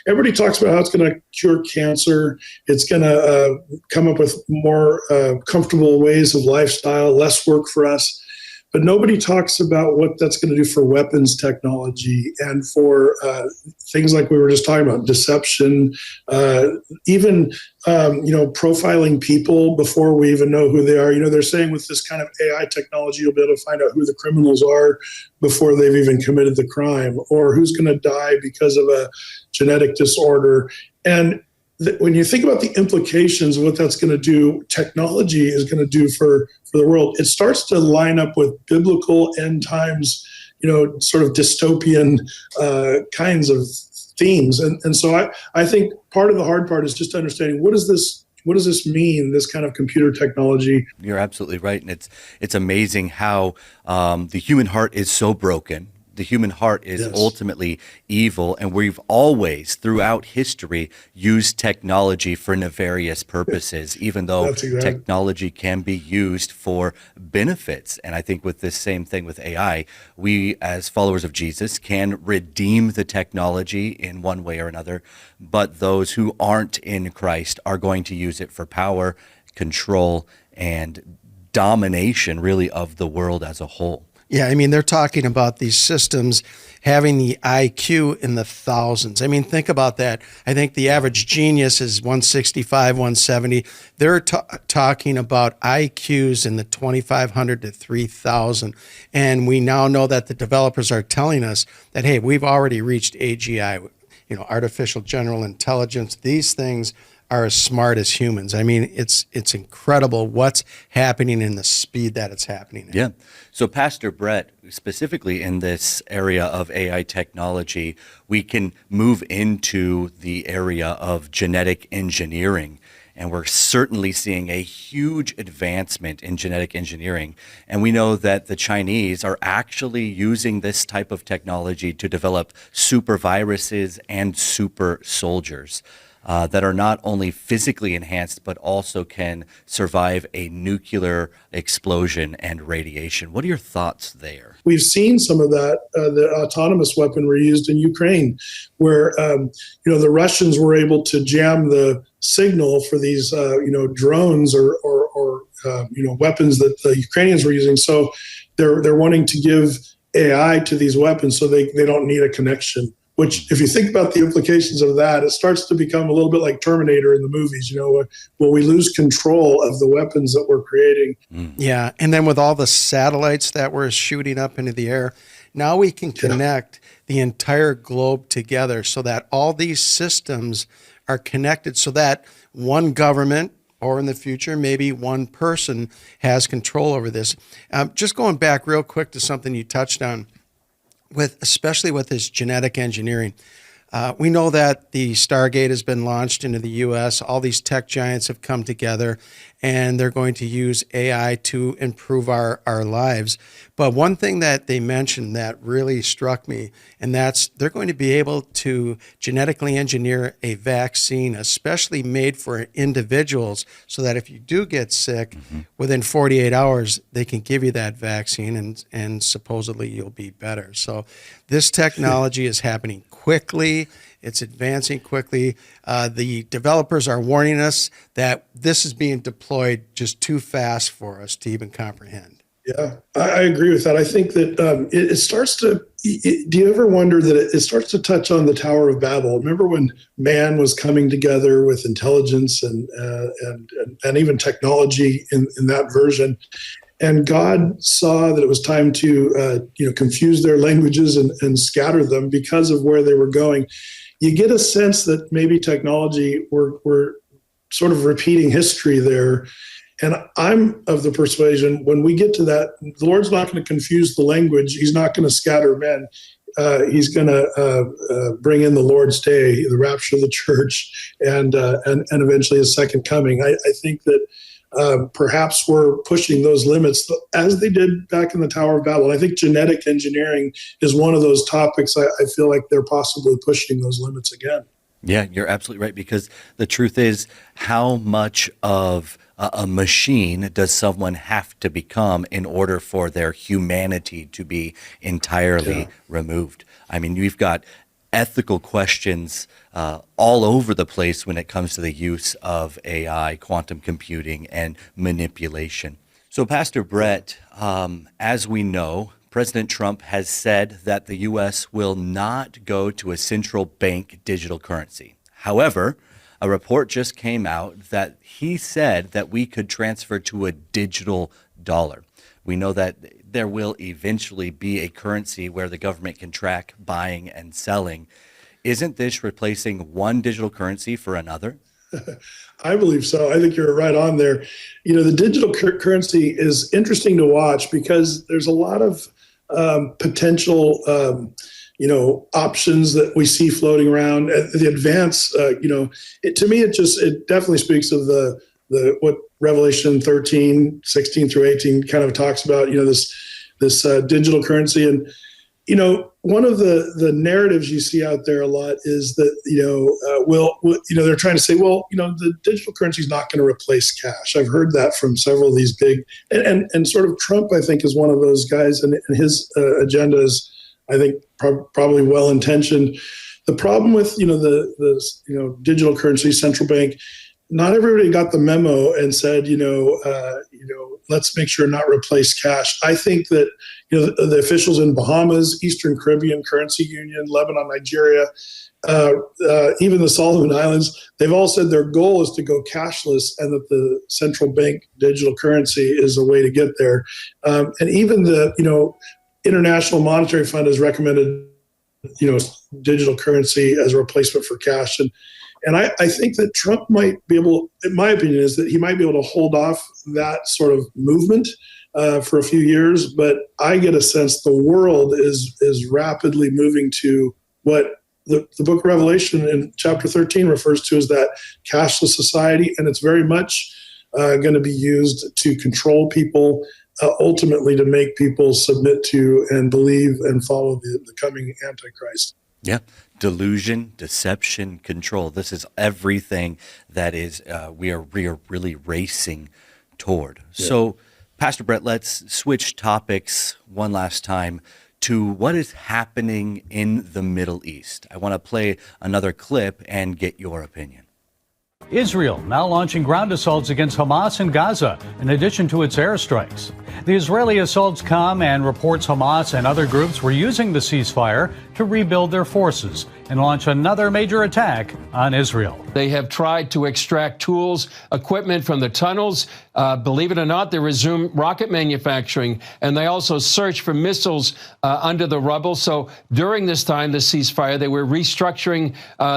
everybody talks about how it's going to cure cancer. It's going to come up with more comfortable ways of lifestyle, less work for us. But nobody talks about what that's going to do for weapons technology and for things like we were just talking about, deception, even profiling people before we even know who they are. They're saying with this kind of AI technology, you'll be able to find out who the criminals are before they've even committed the crime, or who's going to die because of a genetic disorder. And when you think about the implications of what that's going to do, technology is going to do for the world, it starts to line up with biblical end times, sort of dystopian kinds of themes. And so I think part of the hard part is just understanding what does this mean, this kind of computer technology? You're absolutely right. And it's amazing how the human heart is so broken. The human heart is ultimately evil, and we've always, throughout history, used technology for nefarious purposes, even though technology can be used for benefits. And I think with this same thing with AI, we as followers of Jesus can redeem the technology in one way or another, but those who aren't in Christ are going to use it for power, control, and domination, really, of the world as a whole. Yeah, I mean, they're talking about these systems having the IQ in the thousands. I mean, think about that. I think the average genius is 165, 170. They're talking about IQs in the 2,500 to 3,000. And we now know that the developers are telling us that, hey, we've already reached AGI, artificial general intelligence. These things are as smart as humans. I mean, it's incredible what's happening in the speed that it's happening in. Yeah. So Pastor Brett, specifically in this area of AI technology, we can move into the area of genetic engineering. And we're certainly seeing a huge advancement in genetic engineering. And we know that the Chinese are actually using this type of technology to develop super viruses and super soldiers. That are not only physically enhanced, but also can survive a nuclear explosion and radiation. What are your thoughts there? We've seen some of that, the autonomous weaponry used in Ukraine, where the Russians were able to jam the signal for these drones or weapons that the Ukrainians were using. So they're wanting to give AI to these weapons so they don't need a connection. Which, if you think about the implications of that, it starts to become a little bit like Terminator in the movies, when we lose control of the weapons that we're creating. Yeah, and then with all the satellites that we're shooting up into the air, now we can connect the entire globe together so that all these systems are connected so that one government, or in the future, maybe one person has control over this. Just going back real quick to something you touched on, especially with this genetic engineering. We know that the Stargate has been launched into the U.S. All these tech giants have come together, and they're going to use AI to improve our lives. But one thing that they mentioned that really struck me, and that's they're going to be able to genetically engineer a vaccine, especially made for individuals, so that if you do get sick, within 48 hours, they can give you that vaccine, and supposedly you'll be better. So this technology is happening quickly. It's advancing quickly. The developers are warning us that this is being deployed just too fast for us to even comprehend. Yeah, I agree with that. I think that it starts to, do you ever wonder that it starts to touch on the Tower of Babel? Remember when man was coming together with intelligence and even technology in that version? And God saw that it was time to confuse their languages and scatter them because of where they were going. You get a sense that maybe technology, we're sort of repeating history there. And I'm of the persuasion when we get to that, the Lord's not going to confuse the language. He's not going to scatter men. He's going to bring in the Lord's day, the rapture of the church, and eventually his second coming. I think that perhaps we're pushing those limits as they did back in the Tower of Babel. I think genetic engineering is one of those topics I feel like they're possibly pushing those limits again. Yeah, you're absolutely right, because the truth is, how much of a machine does someone have to become in order for their humanity to be entirely removed? I mean, you've got ethical questions all over the place when it comes to the use of AI, quantum computing, and manipulation. So, Pastor Brett, as we know, President Trump has said that the U.S. will not go to a central bank digital currency. However, a report just came out that he said that we could transfer to a digital dollar. We know that there will eventually be a currency where the government can track buying and selling. Isn't this replacing one digital currency for another? I believe so. I think you're right on there. You know, the digital currency is interesting to watch because there's a lot of potential, options that we see floating around. The advance, to me, it definitely speaks of the what Revelation 13, 16 through 18 kind of talks about, this digital currency. And, one of the narratives you see out there a lot is that, they're trying to say, the digital currency is not going to replace cash. I've heard that from several of these big, and sort of Trump, I think, is one of those guys, and his agenda is, I think, probably well-intentioned. The problem with, the digital currency, central bank, not everybody got the memo and said, let's make sure not replace cash. I think that, the officials in Bahamas, Eastern Caribbean Currency Union, Lebanon, Nigeria, even the Solomon Islands, they've all said their goal is to go cashless and that the central bank digital currency is a way to get there. And even the, International Monetary Fund has recommended, digital currency as a replacement for cash. And I think that Trump might be able, in my opinion, is that he might be able to hold off that sort of movement for a few years. But I get a sense the world is rapidly moving to what the book of Revelation in chapter 13 refers to as that cashless society. And it's very much going to be used to control people, ultimately to make people submit to and believe and follow the coming Antichrist. Yeah. Delusion, deception, control. This is everything that is we are really racing toward. Yeah. So, Pastor Brett, let's switch topics one last time to what is happening in the Middle East. I want to play another clip and get your opinion. Israel now launching ground assaults against Hamas in Gaza, in addition to its airstrikes. The Israeli assaults come and reports Hamas and other groups were using the ceasefire to rebuild their forces and launch another major attack on Israel. They have tried to extract tools, equipment from the tunnels. Believe it or not, they resumed rocket manufacturing, and they also searched for missiles under the rubble. So during this time, the ceasefire, they were restructuring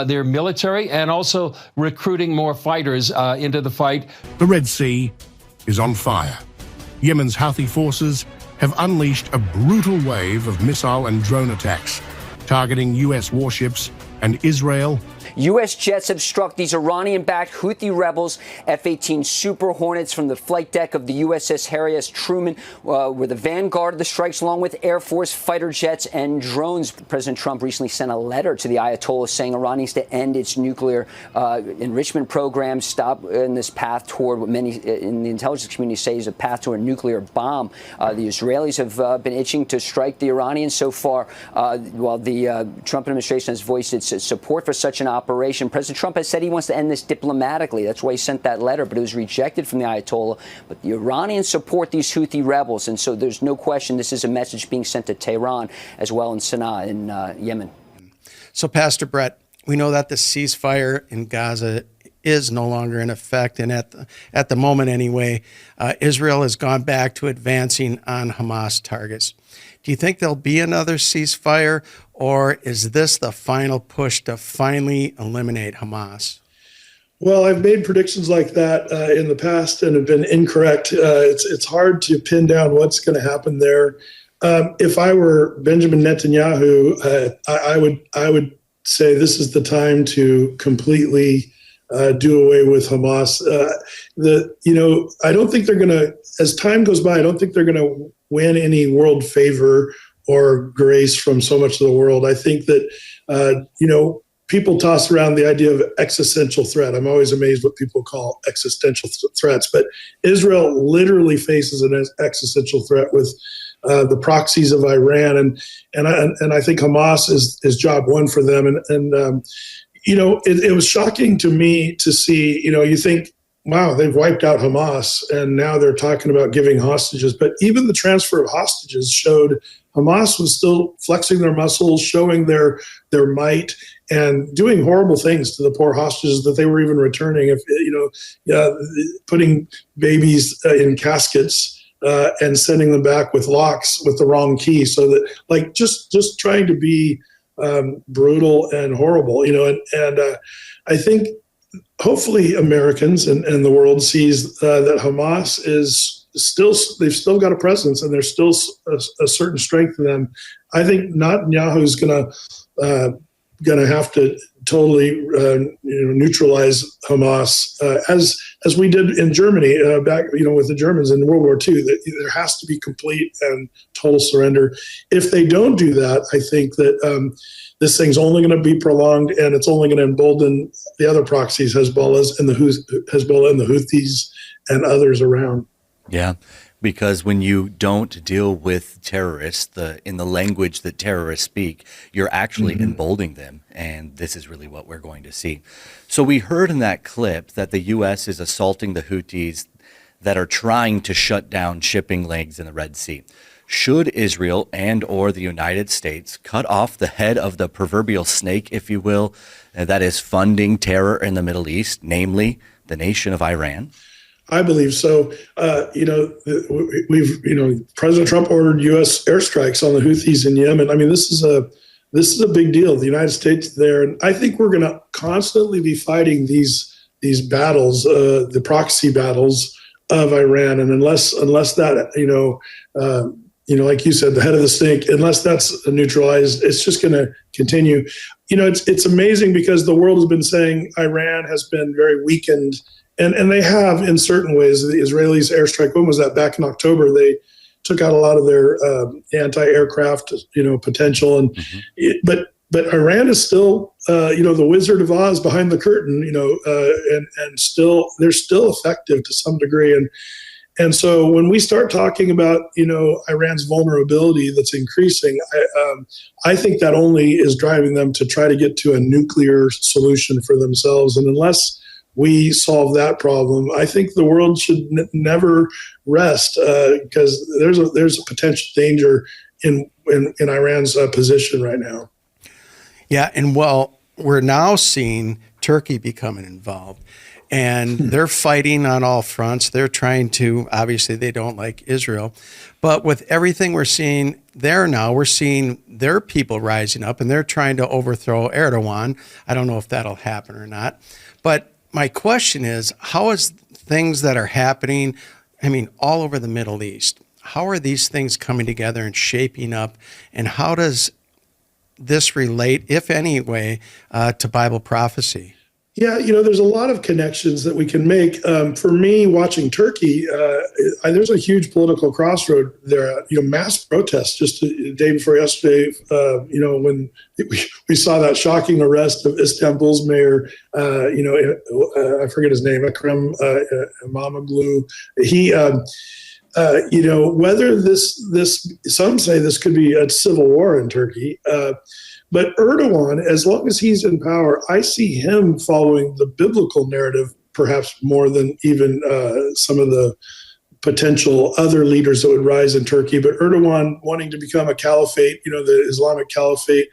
their military and also recruiting more fighters into the fight. The Red Sea is on fire. Yemen's Houthi forces have unleashed a brutal wave of missile and drone attacks, targeting U.S. warships and Israel. U.S. jets have struck these Iranian-backed Houthi rebels. F-18 Super Hornets from the flight deck of the USS Harry S. Truman were the vanguard of the strikes, along with Air Force fighter jets and drones. President Trump recently sent a letter to the Ayatollah saying Iran needs to end its nuclear enrichment program, stop in this path toward what many in the intelligence community say is a path to a nuclear bomb. The Israelis have been itching to strike the Iranians so far, while the Trump administration has voiced its support for such an operation. President Trump has said he wants to end this diplomatically. That's why he sent that letter, but it was rejected from the Ayatollah. But the Iranians support these Houthi rebels, and so there's no question this is a message being sent to Tehran as well in Sana'a in Yemen. So, Pastor Brett, we know that the ceasefire in Gaza is no longer in effect, and at the moment anyway, Israel has gone back to advancing on Hamas targets. Do you think there'll be another ceasefire, or is this the final push to finally eliminate Hamas? Well, I've made predictions like that in the past and have been incorrect. It's hard to pin down what's going to happen there. If I were Benjamin Netanyahu, I would say this is the time to completely do away with Hamas. I don't think they're going to, as time goes by, I don't think they're going to win any world favor or grace from so much of the world. I think that, people toss around the idea of existential threat. I'm always amazed what people call existential threats, but Israel literally faces an existential threat with the proxies of Iran, and I think Hamas is job one for them. It was shocking to me to see. You think, wow, they've wiped out Hamas, and now they're talking about giving hostages. But even the transfer of hostages showed Hamas was still flexing their muscles, showing their might, and doing horrible things to the poor hostages that they were even returning. Putting babies in caskets and sending them back with locks with the wrong key, so that just trying to be brutal and horrible. I think hopefully Americans and the world sees that Hamas is they've still got a presence, and there's still a certain strength to them. I think Netanyahu's going to have to totally neutralize Hamas as we did in Germany back with the Germans in World War II. That there has to be complete and total surrender. If they don't do that, I think that this thing's only going to be prolonged, and it's only going to embolden the other proxies, Hezbollah and the Houthis and others around. Yeah, because when you don't deal with terrorists in the language that terrorists speak, you're actually emboldening them, and this is really what we're going to see. So we heard in that clip that the U.S. is assaulting the Houthis that are trying to shut down shipping lanes in the Red Sea. Should Israel and or the United States cut off the head of the proverbial snake, if you will, that is funding terror in the Middle East, namely the nation of Iran? I believe so. President Trump ordered U.S. airstrikes on the Houthis in Yemen. I mean, this is a big deal. The United States there, and I think we're going to constantly be fighting these battles, the proxy battles of Iran, and unless that like you said, the head of the snake, unless that's neutralized, it's just going to continue. It's amazing because the world has been saying Iran has been very weakened. And they have in certain ways. The Israelis airstrike, when was that? Back in October, they took out a lot of their anti-aircraft, potential. And but Iran is still, the Wizard of Oz behind the curtain, and still they're still effective to some degree. And so when we start talking about Iran's vulnerability that's increasing, I think that only is driving them to try to get to a nuclear solution for themselves. And unless we solve that problem, I think the world should never rest because there's a potential danger in Iran's position right now. Yeah, and we're now seeing Turkey becoming involved, and they're fighting on all fronts. They're trying to, obviously they don't like Israel, but with everything we're seeing there now, we're seeing their people rising up, and they're trying to overthrow Erdogan. I don't know if that'll happen or not, but my question is, how is things that are happening, all over the Middle East, how are these things coming together and shaping up, and how does this relate, if any way, to Bible prophecy? Yeah, there's a lot of connections that we can make. For me, watching Turkey, there's a huge political crossroad there. Mass protests just the day before yesterday. When we saw that shocking arrest of Istanbul's mayor. I forget his name, Ekrem Imamoglu. He, whether this some say this could be a civil war in Turkey. But Erdogan, as long as he's in power, I see him following the biblical narrative perhaps more than even some of the potential other leaders that would rise in Turkey. But Erdogan wanting to become a caliphate, the Islamic caliphate,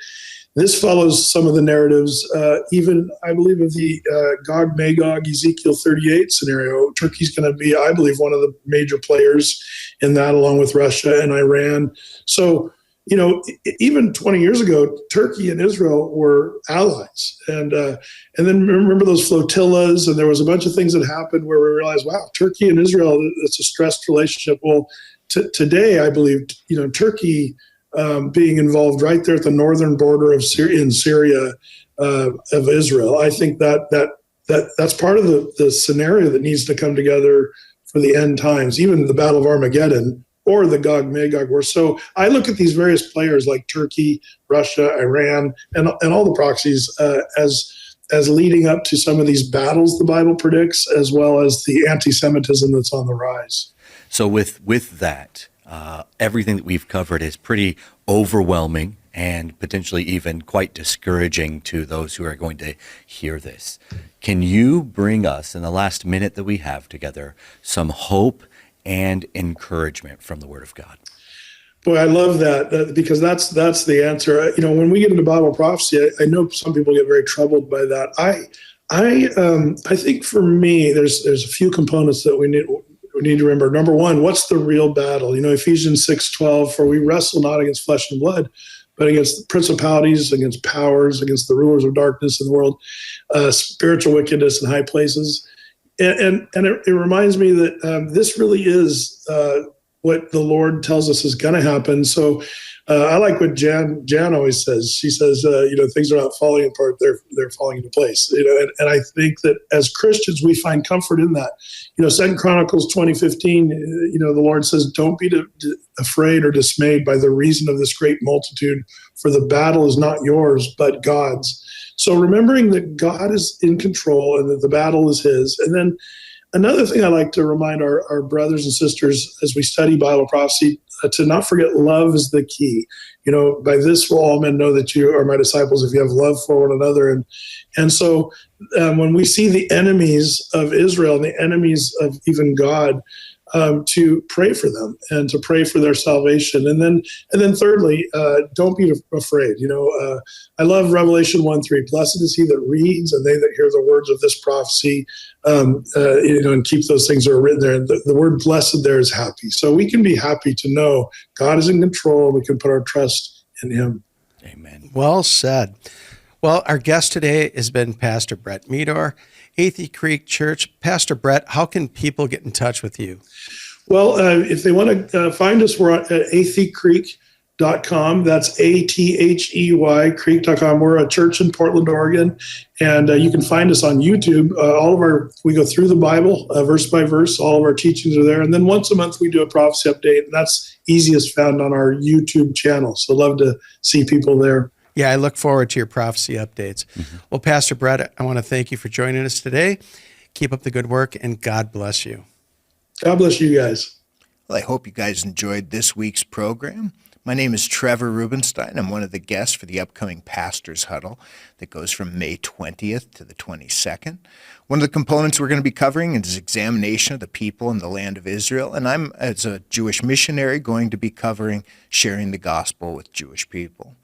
this follows some of the narratives, even I believe of the Gog Magog Ezekiel 38 scenario. Turkey's going to be, I believe, one of the major players in that, along with Russia and Iran. So, even 20 years ago, Turkey and Israel were allies. And then remember those flotillas, and there was a bunch of things that happened where we realized, wow, Turkey and Israel, it's a stressed relationship. Well, today, I believe, Turkey being involved right there at the northern border of Syria of Israel, I think that's part of the scenario that needs to come together for the end times. Even the Battle of Armageddon or the Gog-Magog war. So I look at these various players like Turkey, Russia, Iran, and all the proxies as leading up to some of these battles the Bible predicts, as well as the anti-Semitism that's on the rise. So with that, everything that we've covered is pretty overwhelming and potentially even quite discouraging to those who are going to hear this. Can you bring us, in the last minute that we have together, some hope and encouragement from the Word of God? Boy, I love that because that's the answer. When we get into Bible prophecy, I know some people get very troubled by that. I think for me, there's a few components that we need to remember. Number one, what's the real battle? Ephesians 6:12, for we wrestle not against flesh and blood, but against principalities, against powers, against the rulers of darkness in the world, spiritual wickedness in high places. And it reminds me that this really is what the Lord tells us is going to happen. So I like what Jan always says. She says, things are not falling apart; they're falling into place. And I think that as Christians, we find comfort in that. 2 Chronicles 20:15. The Lord says, "Don't be afraid or dismayed by the reason of this great multitude, for the battle is not yours, but God's." So remembering that God is in control and that the battle is His, and then. Another thing I like to remind our brothers and sisters as we study Bible prophecy, to not forget love is the key. By this will all men know that you are my disciples if you have love for one another. And so when we see the enemies of Israel and the enemies of even God, to pray for them and to pray for their salvation. And then thirdly, don't be afraid. I love Revelation 1:3. Blessed is he that reads and they that hear the words of this prophecy, and keep those things that are written there. And the word blessed there is happy. So we can be happy to know God is in control. We can put our trust in Him. Amen. Well said. Well, our guest today has been Pastor Brett Meador, Athey Creek Church. Pastor Brett, how can people get in touch with you? Well, if they want to find us, we're at atheycreek.com. That's ATHEY creek.com. We're a church in Portland, Oregon, and you can find us on YouTube. We go through the Bible verse by verse. All of our teachings are there. And then once a month we do a prophecy update, and that's easiest found on our YouTube channel. So love to see people there. Yeah, I look forward to your prophecy updates. Mm-hmm. Well, Pastor Brett, I want to thank you for joining us today. Keep up the good work, and God bless you. God bless you guys. Well, I hope you guys enjoyed this week's program. My name is Trevor Rubenstein. I'm one of the guests for the upcoming Pastors Huddle that goes from May 20th to the 22nd. One of the components we're going to be covering is examination of the people in the land of Israel, and I'm, as a Jewish missionary, going to be covering sharing the gospel with Jewish people.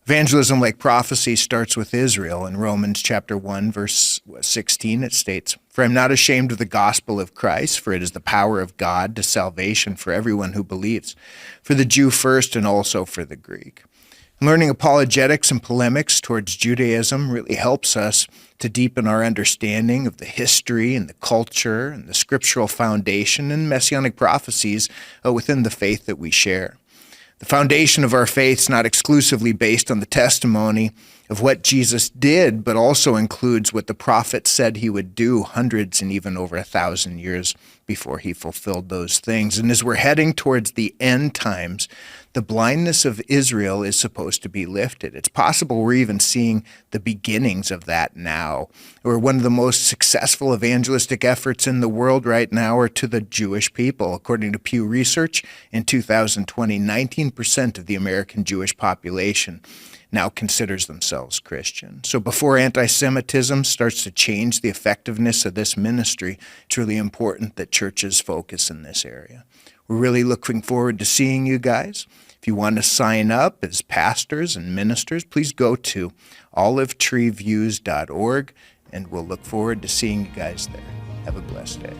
Evangelism, like prophecy, starts with Israel. In Romans chapter 1, verse 16, it states, "For I am not ashamed of the gospel of Christ, for it is the power of God to salvation for everyone who believes, for the Jew first and also for the Greek." Learning apologetics and polemics towards Judaism really helps us to deepen our understanding of the history and the culture and the scriptural foundation and messianic prophecies within the faith that we share. The foundation of our faith is not exclusively based on the testimony of what Jesus did, but also includes what the prophet said he would do hundreds and even over 1,000 years before he fulfilled those things. And as we're heading towards the end times, the blindness of Israel is supposed to be lifted. It's possible we're even seeing the beginnings of that now. Or one of the most successful evangelistic efforts in the world right now are to the Jewish people. According to Pew Research, in 2020, 19% of the American Jewish population now considers themselves Christian. So before anti-Semitism starts to change the effectiveness of this ministry, it's really important that churches focus in this area. We're really looking forward to seeing you guys. If you want to sign up as pastors and ministers, please go to olivetreeviews.org, and we'll look forward to seeing you guys there. Have a blessed day.